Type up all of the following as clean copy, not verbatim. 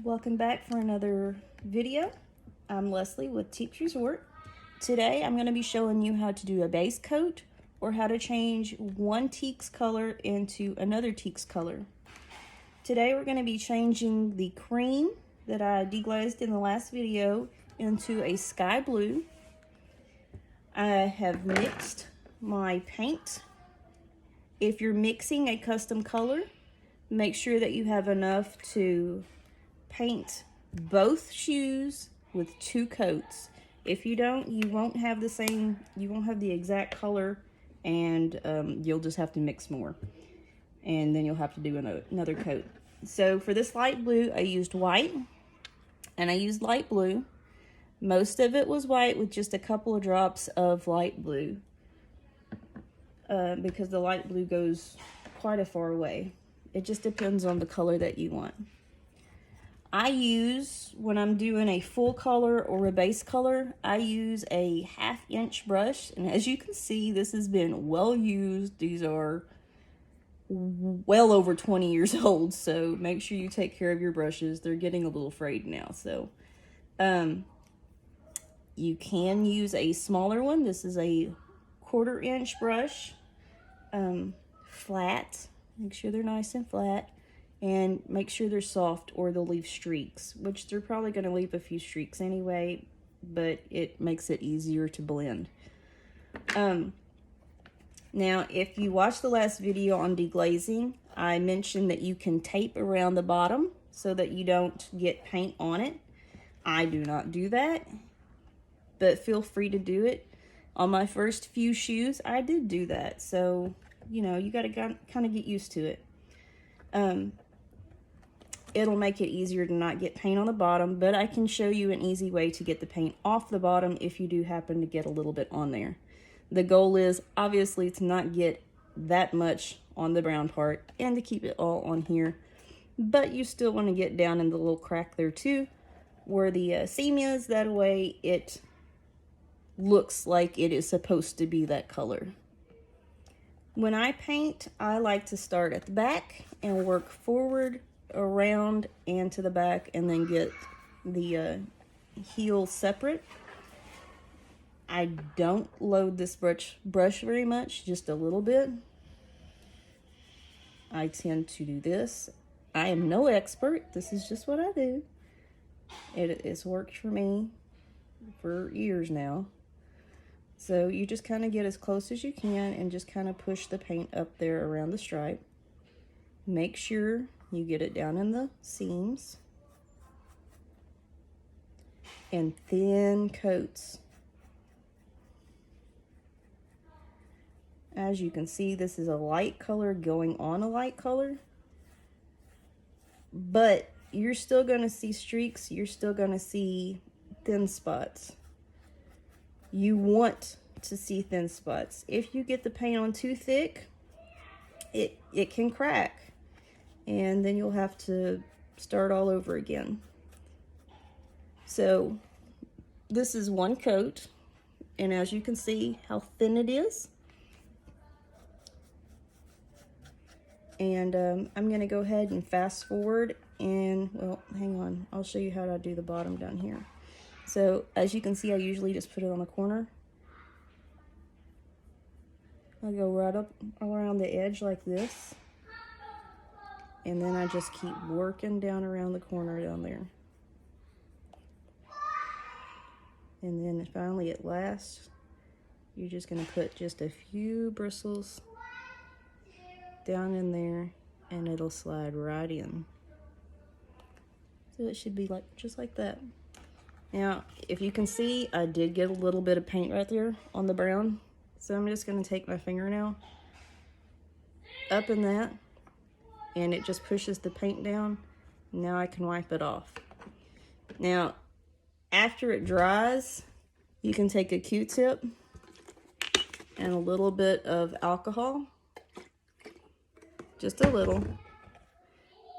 Welcome back for another video. I'm Leslie with Tieks Resort. Today I'm going to be showing you how to do a base coat or how to change one Tieks color into another Tieks color. Today we're going to be changing the cream that I deglazed in the last video into a sky blue. I have mixed my paint. If you're mixing a custom color, make sure that you have enough to paint both shoes with 2 coats. If you don't, you won't have the exact color, and you'll just have to mix more. And then you'll have to do another coat. So for this light blue, I used white, and I used light blue. Most of it was white with just a couple of drops of light blue, because the light blue goes quite a far away. It just depends on the color that you want. I use, when I'm doing a full color or a base color, I use a 1/2 inch brush. And as you can see, this has been well used. These are well over 20 years old, so make sure you take care of your brushes. They're getting a little frayed now, so you can use a smaller one. This is a 1/4 inch brush, flat. Make sure they're nice and flat, and make sure they're soft or they'll leave streaks, which they're probably going to leave a few streaks anyway, but it makes it easier to blend. Now, if you watched the last video on deglazing, I mentioned that you can tape around the bottom so that you don't get paint on it. I do not do that, but feel free to do it. On my first few shoes, I did do that, so you know, you got to kind of get used to it. It'll make it easier to not get paint on the bottom, but I can show you an easy way to get the paint off the bottom if you do happen to get a little bit on there. The goal is obviously to not get that much on the brown part and to keep it all on here, but you still want to get down in the little crack there too, where the seam is. That way it looks like it is supposed to be that color. When I paint, I like to start at the back and work forward, around, and to the back, and then get the heel separate. I don't load this brush very much, just a little bit. I tend to do this. I am no expert. This is just what I do. It's worked for me for years now. So you just kind of get as close as you can and just kind of push the paint up there around the stripe. Make sure you get it down in the seams. And thin coats. As you can see, this is a light color going on a light color. But you're still going to see streaks. You're still going to see thin spots. You want to see thin spots. If you get the paint on too thick, it can crack, and then you'll have to start all over again. So this is one coat, and as you can see how thin it is. And I'm going to go ahead and fast forward, and well, hang on, I'll show you how to do the bottom down here. So as you can see, I usually just put it on the corner. I go right up around the edge like this, and then I just keep working down around the corner down there. And then finally at last, you're just going to put just a few bristles down in there, and it'll slide right in. So it should be like just like that. Now, if you can see, I did get a little bit of paint right there on the brown. So I'm just going to take my fingernail up in that, and it just pushes the paint down. Now I can wipe it off. Now, after it dries, you can take a Q-tip and a little bit of alcohol, just a little,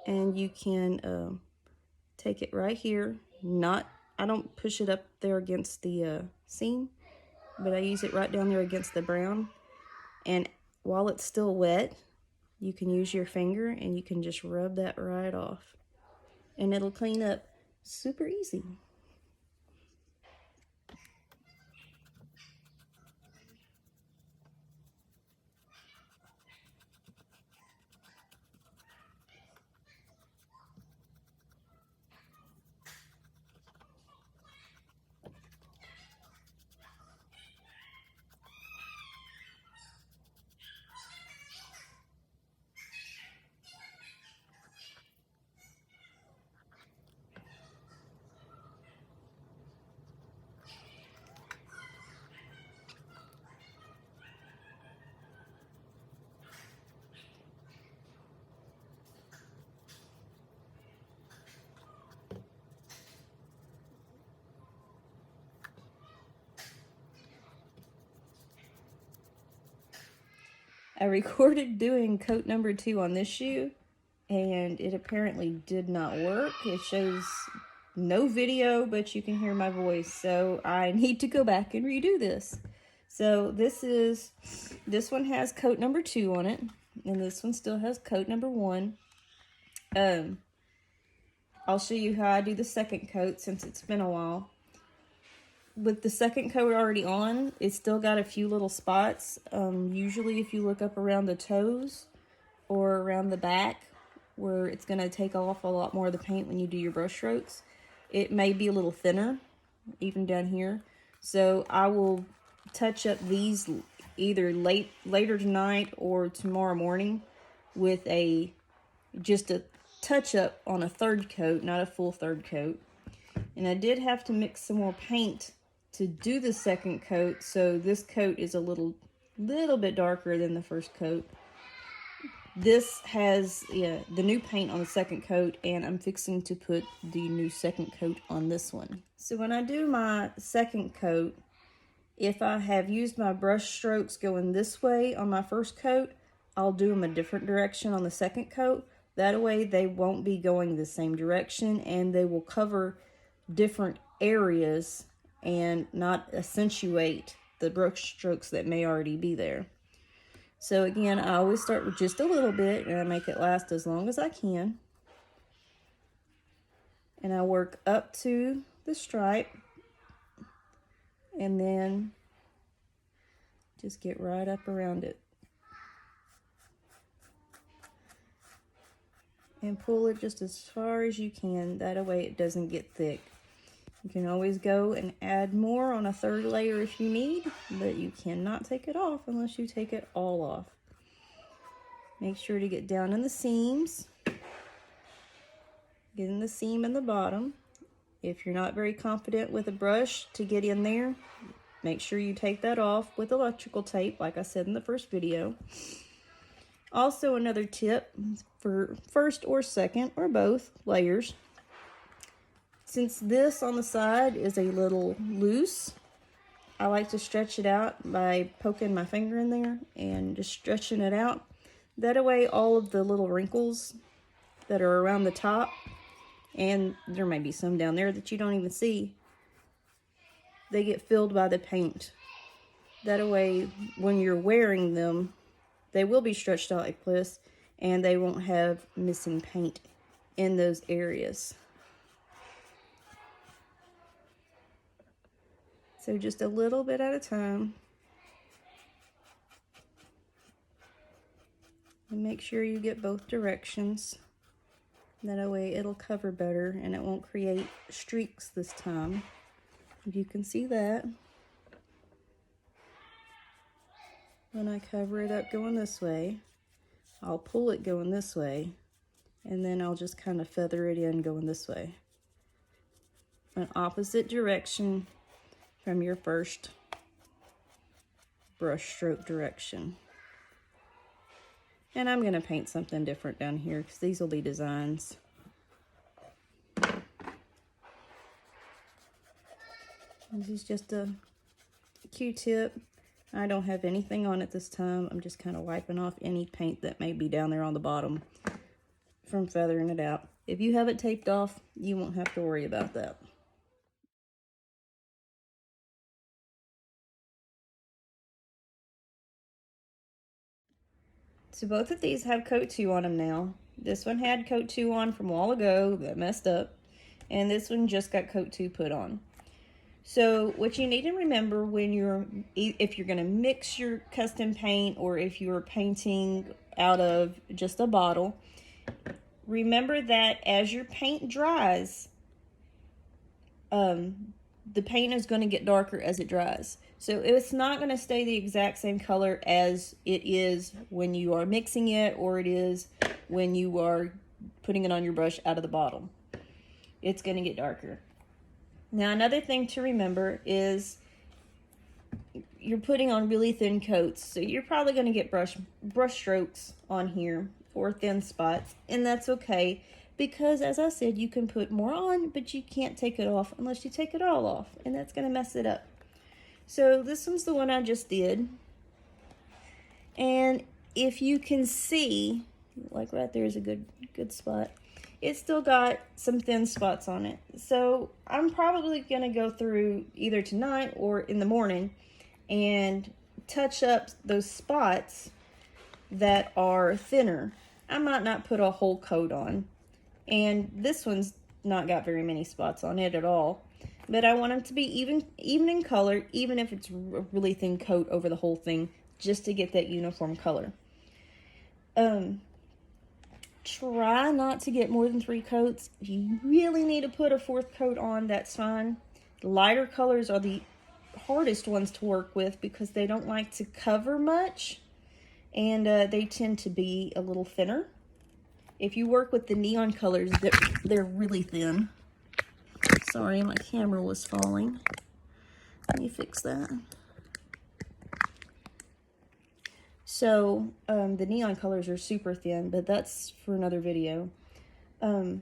and you can take it right here. I don't push it up there against the seam, but I use it right down there against the brown. And while it's still wet, you can use your finger and you can just rub that right off. and it'll clean up super easy. I recorded doing coat number 2 on this shoe, and it apparently did not work. It shows no video, but you can hear my voice, so I need to go back and redo this. So this one has coat number 2 on it, and this one still has coat number 1. I'll show you how I do the second coat since it's been a while. With the second coat already on, it's still got a few little spots. Usually if you look up around the toes or around the back where it's going to take off a lot more of the paint when you do your brush strokes, it may be a little thinner, even down here. So I will touch up these either later tonight or tomorrow morning with just a touch up on a third coat, not a full third coat. And I did have to mix some more paint to do the second coat, so this coat is a little bit darker than the first coat. This has the new paint on the second coat, and I'm fixing to put the new second coat on this one. So when I do my second coat, if I have used my brush strokes going this way on my first coat, I'll do them a different direction on the second coat. That way they won't be going the same direction, and they will cover different areas and not accentuate the brush strokes that may already be there. So again, I always start with just a little bit, and I make it last as long as I can. And I work up to the stripe, and then just get right up around it. And pull it just as far as you can, that way it doesn't get thick. You can always go and add more on a third layer if you need, but you cannot take it off unless you take it all off. Make sure to get down in the seams. Get in the seam in the bottom. If you're not very confident with a brush to get in there, make sure you take that off with electrical tape, like I said in the first video. Also, another tip for first or second or both layers. Since this on the side is a little loose, I like to stretch it out by poking my finger in there and just stretching it out. That way all of the little wrinkles that are around the top, and there may be some down there that you don't even see, they get filled by the paint. That way when you're wearing them, they will be stretched out like this, and they won't have missing paint in those areas. So just a little bit at a time. And make sure you get both directions. That way it'll cover better and it won't create streaks this time. If you can see that. When I cover it up going this way, I'll pull it going this way, and then I'll just kind of feather it in going this way. An opposite direction from your first brush stroke direction. And I'm going to paint something different down here because these will be designs. This is just a Q-tip. I don't have anything on it this time. I'm just kind of wiping off any paint that may be down there on the bottom from feathering it out. If you have it taped off, you won't have to worry about that. So both of these have coat 2 on them now. This one had coat 2 on from a while ago that messed up, and this one just got coat 2 put on. So what you need to remember when if you're going to mix your custom paint, or if you're painting out of just a bottle, remember that as your paint dries, the paint is going to get darker as it dries. So it's not going to stay the exact same color as it is when you are mixing it, or it is when you are putting it on your brush out of the bottle. It's going to get darker. Now, another thing to remember is you're putting on really thin coats, so you're probably going to get brush strokes on here or thin spots, and that's okay, because as I said, you can put more on, but you can't take it off unless you take it all off, and that's going to mess it up. So this one's the one I just did, and if you can see, like right there is a good spot, it's still got some thin spots on it. So I'm probably going to go through either tonight or in the morning and touch up those spots that are thinner. I might not put a whole coat on, and this one's not got very many spots on it at all, but I want them to be even in color, even if it's a really thin coat over the whole thing, just to get that uniform color. Try not to get more than 3 coats. If you really need to put a 4th coat on, that's fine. Lighter colors are the hardest ones to work with because they don't like to cover much, and they tend to be a little thinner. If you work with the neon colors, they're really thin. Sorry, my camera was falling. Let me fix that. So the neon colors are super thin, but that's for another video. Some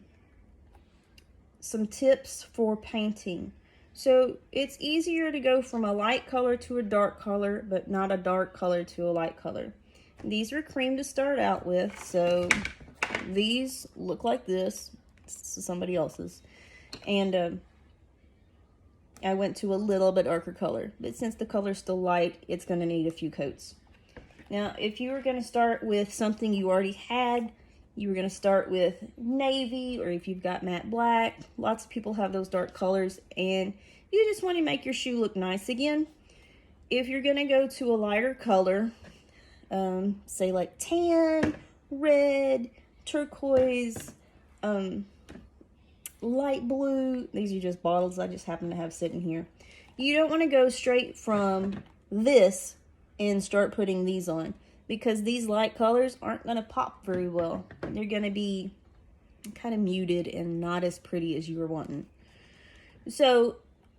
tips for painting. So it's easier to go from a light color to a dark color, but not a dark color to a light color. These are cream to start out with, so these look like this. This is somebody else's. And I went to a little bit darker color, but since the color's still light, it's going to need a few coats. Now, if you were going to start with something you already had, you were going to start with navy, or if you've got matte black, lots of people have those dark colors, and you just want to make your shoe look nice again. If you're going to go to a lighter color, say like tan, red, turquoise, light blue, these are just bottles I just happen to have sitting here. You don't want to go straight from this and start putting these on, because these light colors aren't going to pop very well. They're going to be kind of muted and not as pretty as you were wanting. So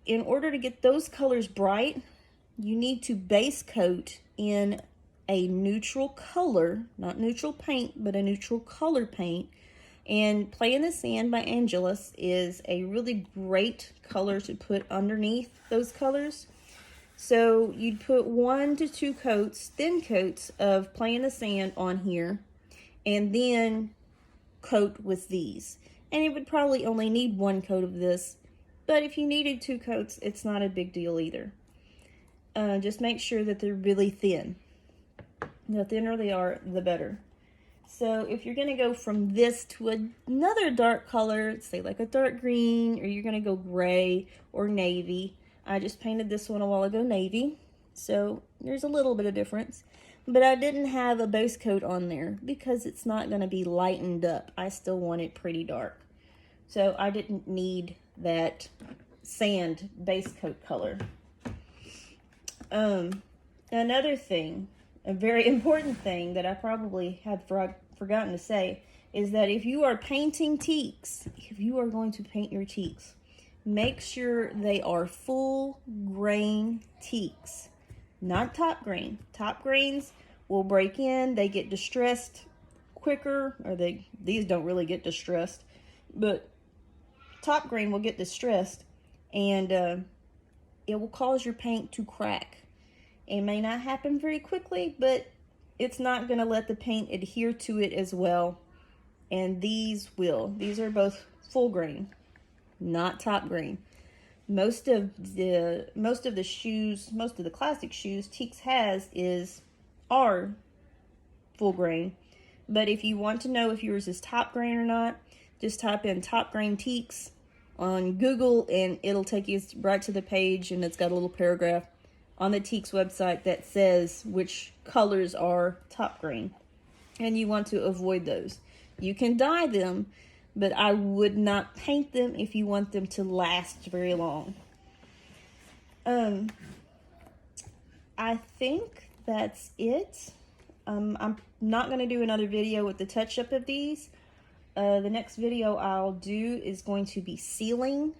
in order to get those colors bright, you need to base coat in a neutral color, not neutral paint, but a neutral color paint. And Play in the Sand by Angelus is a really great color to put underneath those colors. So you'd put 1 to 2 coats, thin coats of Play in the Sand on here, and then coat with these. And it would probably only need 1 coat of this, but if you needed 2 coats, it's not a big deal either. Just make sure that they're really thin. The thinner they are, the better. So if you're going to go from this to another dark color, say like a dark green, or you're going to go gray or navy. I just painted this one a while ago navy, so there's a little bit of difference. But I didn't have a base coat on there because it's not going to be lightened up. I still want it pretty dark. So I didn't need that sand base coat color. Another thing, a very important thing that I probably had forgotten to say, is that if you are painting teaks, if you are going to paint your teaks, make sure they are full grain teaks, not top grain. Top grains will break in, they get distressed quicker, or these don't really get distressed, but top grain will get distressed, and it will cause your paint to crack. It may not happen very quickly, but it's not going to let the paint adhere to it as well, and these will. These are both full grain, not top grain. Most of the shoes, most of the classic shoes Tieks has are full grain, But if you want to know if yours is top grain or not, just type in top grain teaks on Google and it'll take you right to the page, and it's got a little paragraph on the Tieks website that says which colors are top grain. And you want to avoid those. You can dye them, but I would not paint them if you want them to last very long. I think that's it. I'm not going to do another video with the touch-up of these. The next video I'll do is going to be sealing.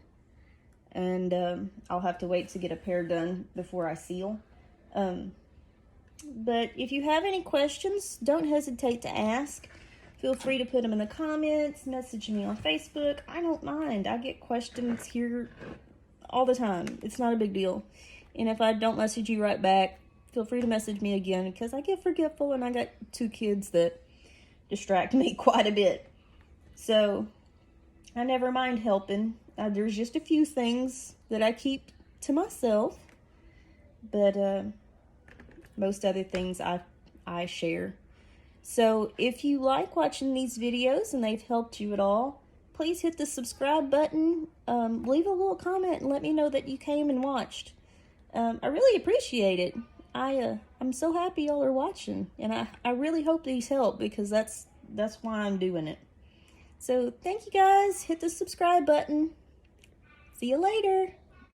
And I'll have to wait to get a pair done before I seal. But if you have any questions, don't hesitate to ask. Feel free to put them in the comments, message me on Facebook. I don't mind. I get questions here all the time. It's not a big deal. And if I don't message you right back, feel free to message me again, because I get forgetful and I got 2 kids that distract me quite a bit. So I never mind helping. There's just a few things that I keep to myself, but most other things I share. So if you like watching these videos and they've helped you at all, please hit the subscribe button. Leave a little comment and let me know that you came and watched. I really appreciate it. I'm so happy y'all are watching, and I really hope these help, because that's why I'm doing it. So thank you guys. Hit the subscribe button. See you later.